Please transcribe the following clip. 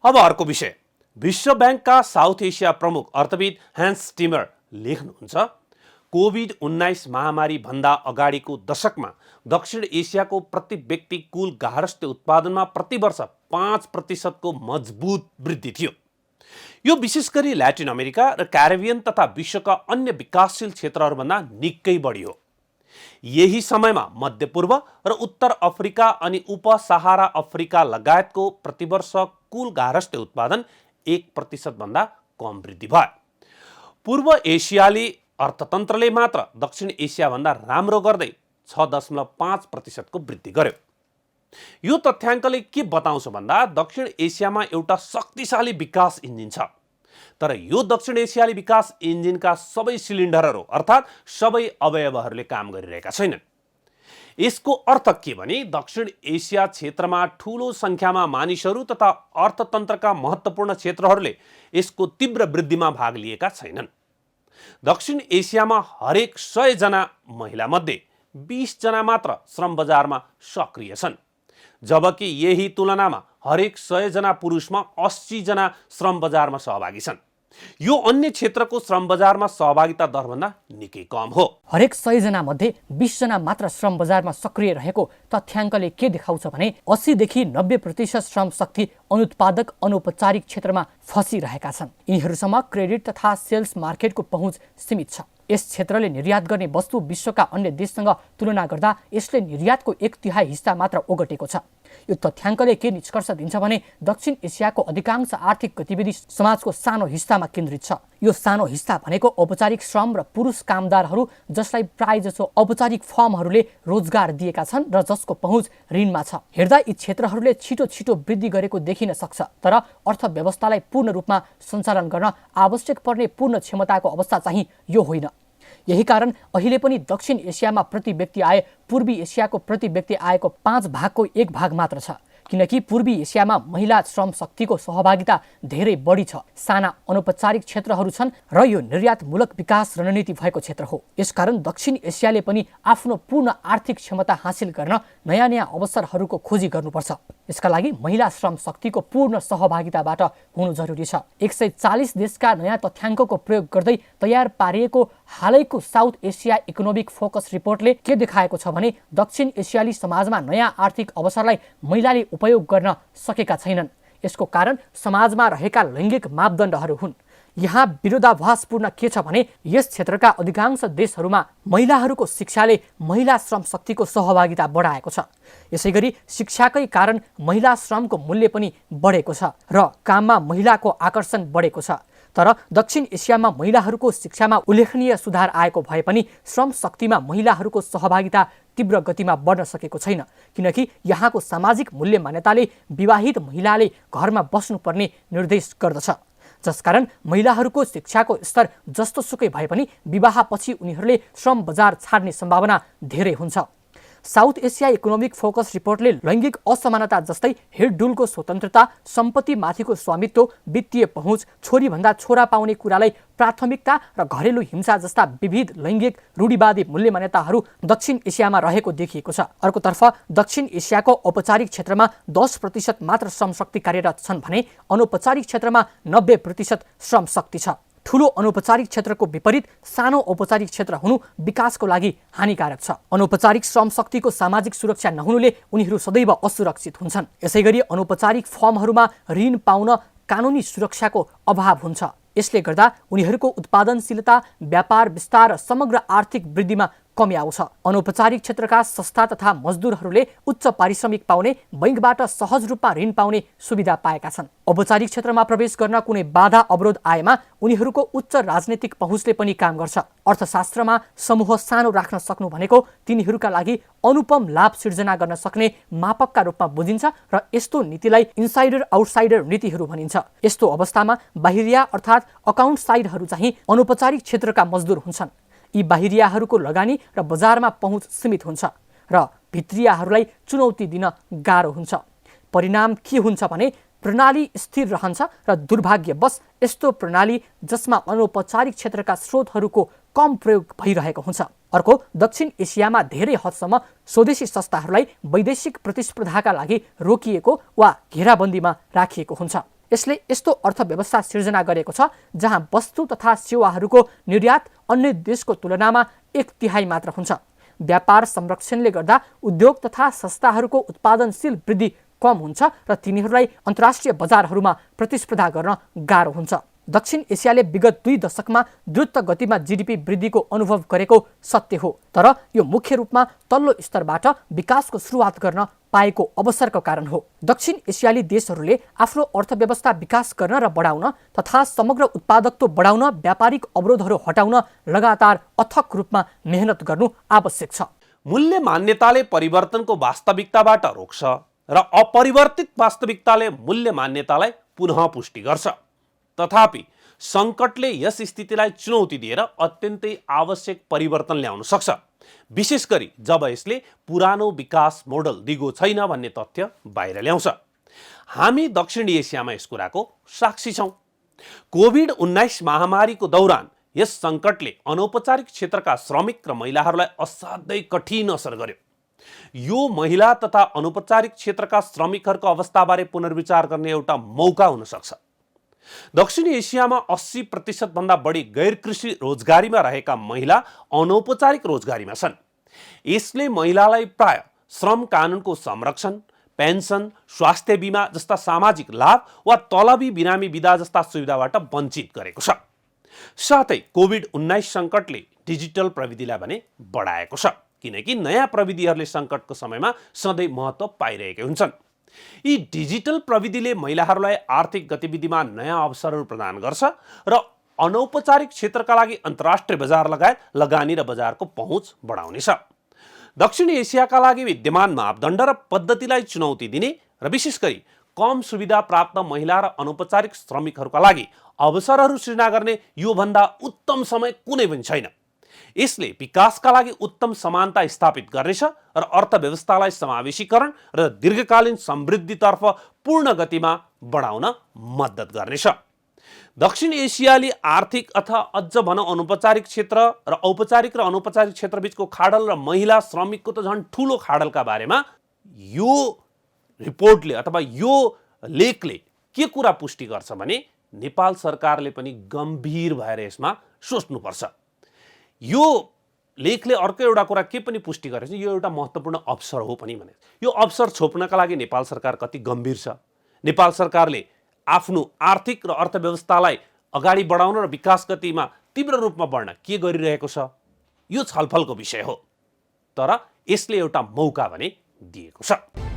अब अर्को विषय। विश्व बैंकका साउथ एसिया प्रमुख अर्थविद ह्यान्स टिमर लेख्नुहुन्छ, कोभिड-19 महामारी भन्दा अगाडिको दशकमा दक्षिण एसियाको प्रति व्यक्ति कुल गार्हस्थ्य उत्पादनमा प्रतिवर्ष 5% को मजबुत वृद्धि थियो। यो विशेष गरी ल्याटिन अमेरिका र क्यारिबियन तथा विश्वका अन्य विकासशील क्षेत्रहरूभन्दा निकै बढी हो। यही समयमा मध्यपूर्व र उत्तर अफ्रिका अनि उपसहारा अफ्रिका लगायतको प्रतिवर्ष कुल गार्हस्थ्य उत्पादन 1% भन्दा कम वृद्धि भयो। पूर्व एसियाली अर्थतन्त्रले मात्र दक्षिण एसियाभन्दा राम्रो गर्दै 6.5% को वृद्धि गर्यो। यो तथ्याङ्कले के बताउँछ भन्दा दक्षिण एसियामा एउटा शक्तिशाली विकास इन्जिन छ, तर यो दक्षिण एसियाली विकास इन्जिनका सबै सिलिन्डरहरू अर्थात् सबै अवयवहरूले काम गरिरहेका छैनन्। यसको अर्थ के भने दक्षिण एसिया क्षेत्रमा ठूलो संख्यामा मानिसहरू तथा अर्थतन्त्रका महत्त्वपूर्ण क्षेत्रहरूले यसको तीव्र वृद्धिमा भाग लिएका छैनन्। दक्षिण एसियामा हरेक 100 जना महिला मध्ये 20 जना मात्र श्रम बजारमा सक्रिय छन्, जबकि यही तुलनामा हरेक 100 जना पुरुषमा 80 जना श्रम बजारमा सहभागी छन्। यो अन्य क्षेत्रको श्रम बजारमा सहभागिता दरभन्दा निकै कम हो। हरेक 100 जना मध्ये 20 जना मात्र श्रम बजारमा सक्रिय रहेको तथ्याङ्कले के देखाउँछ भने 80 देखि 90% श्रम शक्ति अनुत्पादक अनौपचारिक क्षेत्रमा फसिरहेका छन्। यिनीहरूसम्म क्रेडिट तथा सेल्स मार्केटको पहुँच सीमित छ। यस क्षेत्रले निर्यात गर्ने वस्तु विश्वका अन्य देशसँग तुलना गर्दा यसले निर्यातको 1/3 हिस्सा मात्र ओगटेको छ। यो तथ्याङ्कले के निष्कर्ष दिन्छ भने दक्षिण एसियाको अधिकांश आर्थिक गतिविधि समाजको सानो हिस्सामा केन्द्रित छ। यो सानो हिस्सा भनेको औपचारिक श्रम र पुरुष कामदारहरू जसलाई प्रायजसो औपचारिक फर्महरूले रोजगार दिएका छन् र जसको पहुँच ऋणमा छ। हेर्दा यी क्षेत्रहरूले छिटो छिटो वृद्धि गरेको देखिन सक्छ, तर अर्थव्यवस्थालाई पूर्ण रूपमा सञ्चालन गर्न आवश्यक पर्ने पूर्ण क्षमताको अवस्था चाहिँ यो होइन। यही कारण अहिले पनि दक्षिण एसियामा प्रति व्यक्ति आय पूर्वी एसियाको प्रति व्यक्ति आयको 5 भागको 1 भाग मात्र छ, किनकि पूर्वी एसियामा महिला श्रम शक्तिको सहभागिता धेरै बढी छ। साना अनौपचारिक क्षेत्रहरू छन् र यो निर्यातमूलक विकास रणनीति भएको क्षेत्र हो। यसकारण दक्षिण एसियाले पनि आफ्नो पूर्ण आर्थिक क्षमता हासिल गर्न नयाँ नयाँ अवसरहरूको खोजी गर्नुपर्छ। यसका लागि महिला श्रम शक्तिको पूर्ण सहभागिताबाट हुनु जरुरी छ। 140 देशका नयाँ तथ्याङ्कको प्रयोग गर्दै तयार पारिएको हालैको साउथ एसिया इकोनोमिक फोकस रिपोर्टले के देखाएको छ भने दक्षिण एसियाली समाजमा नयाँ आर्थिक अवसरलाई महिलाले उपयोग गर्न सकेका छैनन्। यसको कारण समाजमा रहेका लैङ्गिक मापदण्डहरू हुन्। यहाँ विरोधाभासपूर्ण के छ भने यस क्षेत्रका अधिकांश देशहरूमा महिलाहरूको शिक्षाले महिला श्रम शक्तिको सहभागिता बढाएको छ। यसैगरी शिक्षाकै कारण महिला श्रमको मूल्य पनि बढेको छ र काममा महिलाको आकर्षण बढेको छ। तर दक्षिण एसियामा महिलाहरूको शिक्षामा उल्लेखनीय सुधार आएको भए पनि श्रम शक्तिमा महिलाहरूको सहभागिता तीव्र गतिमा बढ्न सकेको छैन, किनकि यहाँको सामाजिक मूल्य मान्यताले विवाहित महिलाले घरमा बस्नुपर्ने निर्देश गर्दछ, जसकारण महिलाहरूको शिक्षाको स्तर जस्तोसुकै भए पनि विवाहपछि उनीहरूले श्रम बजार छाड्ने सम्भावना धेरै हुन्छ। साउथ एसिया इकोनोमिक फोकस रिपोर्टले लैङ्गिक असमानता जस्तै हिडडुलको स्वतन्त्रता, सम्पत्तिमाथिको स्वामित्व, वित्तीय पहुँच, छोरीभन्दा छोरा पाउने कुरालाई प्राथमिकता र घरेलु हिंसा जस्ता विविध लैङ्गिक रूढिवादी मूल्य मान्यताहरू दक्षिण एसियामा रहेको देखिएको छ। अर्कोतर्फ दक्षिण एसियाको औपचारिक क्षेत्रमा 10% मात्र श्रमशक्ति कार्यरत छन् भने अनौपचारिक क्षेत्रमा 90% श्रमशक्ति छ। ठूलो अनौपचारिक क्षेत्रको विपरीत सानो औपचारिक क्षेत्र हुनु विकासको लागि हानिकारक छ। अनौपचारिक श्रम शक्तिको सामाजिक सुरक्षा नहुनुले उनीहरू सदैव असुरक्षित हुन्छन्। यसैगरी अनौपचारिक फर्महरूमा ऋण पाउन कानुनी सुरक्षाको अभाव हुन्छ। यसले गर्दा उनीहरूको उत्पादनशीलता, व्यापार विस्तार र समग्र आर्थिक वृद्धिमा कमी आउँछ। अनौपचारिक क्षेत्रका संस्था तथा मजदुरहरूले उच्च पारिश्रमिक पाउने, बैंकबाट सहज रूपमा ऋण पाउने सुविधा पाएका छन्। औपचारिक क्षेत्रमा प्रवेश गर्न कुनै बाधा अवरोध आएमा उनीहरूको उच्च राजनीतिक पहुँचले पनि काम गर्छ। अर्थशास्त्रमा समूह सानो राख्न सक्नु भनेको तिनीहरूका लागि अनुपम लाभ सिर्जना गर्न सक्ने मापकका रूपमा बुझिन्छ र यस्तो नीतिलाई इनसाइडर आउटसाइडर नीतिहरू भनिन्छ। यस्तो अवस्थामा बाहिरिया अर्थात् अकाउन्ट साइडहरू चाहिँ अनौपचारिक क्षेत्रका मजदुर हुन्छन्। यी बाहिरियाहरूको लगानी र बजारमा पहुँच सीमित हुन्छ र भित्रियाहरूलाई चुनौती दिन गाह्रो हुन्छ। परिणाम के हुन्छ भने प्रणाली स्थिर रहन्छ र दुर्भाग्यवश यस्तो प्रणाली जसमा अनौपचारिक क्षेत्रका स्रोतहरूको कम प्रयोग भइरहेको हुन्छ। अर्को, दक्षिण एसियामा धेरै हदसम्म स्वदेशी संस्थाहरूलाई वैदेशिक प्रतिस्पर्धाका लागि रोकिएको वा घेराबन्दीमा राखिएको हुन्छ। यसले यस्तो अर्थव्यवस्था सिर्जना गरेको छ जहाँ वस्तु तथा सेवाहरूको निर्यात अन्य देशको तुलनामा 1/3 मात्र हुन्छ। व्यापार संरक्षणले गर्दा उद्योग तथा संस्थाहरूको उत्पादनशील वृद्धि कम हुन्छ र तिनीहरूलाई अन्तर्राष्ट्रिय बजारहरूमा प्रतिस्पर्धा गर्न गाह्रो हुन्छ। दक्षिण एसियाले विगत 2 दशकमा द्रुत गतिमा जीडीपी वृद्धिको अनुभव गरेको सत्य हो, तर यो मुख्य रूपमा तल्लो स्तरबाट विकासको सुरुवात गर्न पाएको अवसरको कारण हो। दक्षिण एसियाली देशहरूले आफ्नो अर्थव्यवस्था विकास गर्न र बढाउन तथा समग्र उत्पादकत्व बढाउन व्यापारिक अवरोधहरू हटाउन लगातार अथक रूपमा मेहनत गर्नु आवश्यक छ। मूल्य मान्यताले परिवर्तनको वास्तविकताबाट रोक्छ र अपरिवर्तित वास्तविकताले मूल्य मान्यतालाई पुनः पुष्टि गर्छ। तथापि सङ्कटले यस स्थितिलाई चुनौती दिएर अत्यन्तै आवश्यक परिवर्तन ल्याउन सक्छ, विशेष गरी जब यसले पुरानो विकास मोडल दिगो छैन भन्ने तथ्य बाहिर ल्याउँछ। हामी दक्षिण एसियामा यस कुराको साक्षी छौँ। कोभिड-19 महामारीको दौरान यस सङ्कटले अनौपचारिक क्षेत्रका श्रमिक र महिलाहरूलाई असाध्यै कठिन असर गर्यो। यो महिला तथा अनौपचारिक क्षेत्रका श्रमिकहरूको अवस्थाबारे पुनर्विचार गर्ने एउटा मौका हुन सक्छ। दक्षिण एसियामा 80% भन्दा बढी गैर कृषि रोजगारीमा रहेका महिला अनौपचारिक रोजगारीमा छन्। यसले महिलालाई प्राय श्रम कानुनको संरक्षण, पेन्सन, स्वास्थ्य बिमा जस्ता सामाजिक लाभ वा तलबी बिरामी विधा जस्ता सुविधाबाट वञ्चित गरेको छ। साथै कोभिड-19 सङ्कटले डिजिटल प्रविधिलाई भने बढाएको छ, किनकि नयाँ प्रविधिहरूले सङ्कटको समयमा सधैँ महत्त्व पाइरहेकै हुन्छन्। यी डिजिटल प्रविधिले महिलाहरूलाई आर्थिक गतिविधिमा नयाँ अवसरहरू प्रदान गर्छ र अनौपचारिक क्षेत्रका लागि अन्तर्राष्ट्रिय बजार लगायत लगानी र बजारको पहुँच बढाउनेछ। दक्षिण एसियाका लागि विद्यमान मापदण्ड र पद्धतिलाई चुनौती दिने र विशेष गरी कम सुविधा प्राप्त महिला र अनौपचारिक श्रमिकहरूका लागि अवसरहरू सृजना गर्ने योभन्दा उत्तम समय कुनै पनि छैन। यसले विकासका लागि उत्तम समानता स्थापित गर्नेछ र अर्थव्यवस्थालाई समावेशीकरण र दीर्घकालीन समृद्धितर्फ पूर्ण गतिमा बढाउन मद्दत गर्नेछ। दक्षिण एसियाली आर्थिक अथवा अझ भनौँ अनौपचारिक क्षेत्र र औपचारिक र अनौपचारिक क्षेत्रबीचको खाडल र महिला श्रमिकको त झन् ठुलो खाडलका बारेमा यो रिपोर्टले अथवा यो लेखले के कुरा पुष्टि गर्छ भने नेपाल सरकारले पनि गम्भीर भएर यसमा सोच्नुपर्छ। यो लेखले अर्को एउटा कुरा के पनि पुष्टि गरेछ, यो एउटा महत्त्वपूर्ण अवसर हो पनि भने यो अवसर छोप्नका लागि नेपाल सरकार कति गम्भीर छ। नेपाल सरकारले आफ्नो आर्थिक र अर्थव्यवस्थालाई अगाडि बढाउन र विकास गतिमा तीव्र रूपमा बढ्न के गरिरहेको छ, यो छलफलको विषय हो। तर यसले एउटा मौका भने दिएको छ।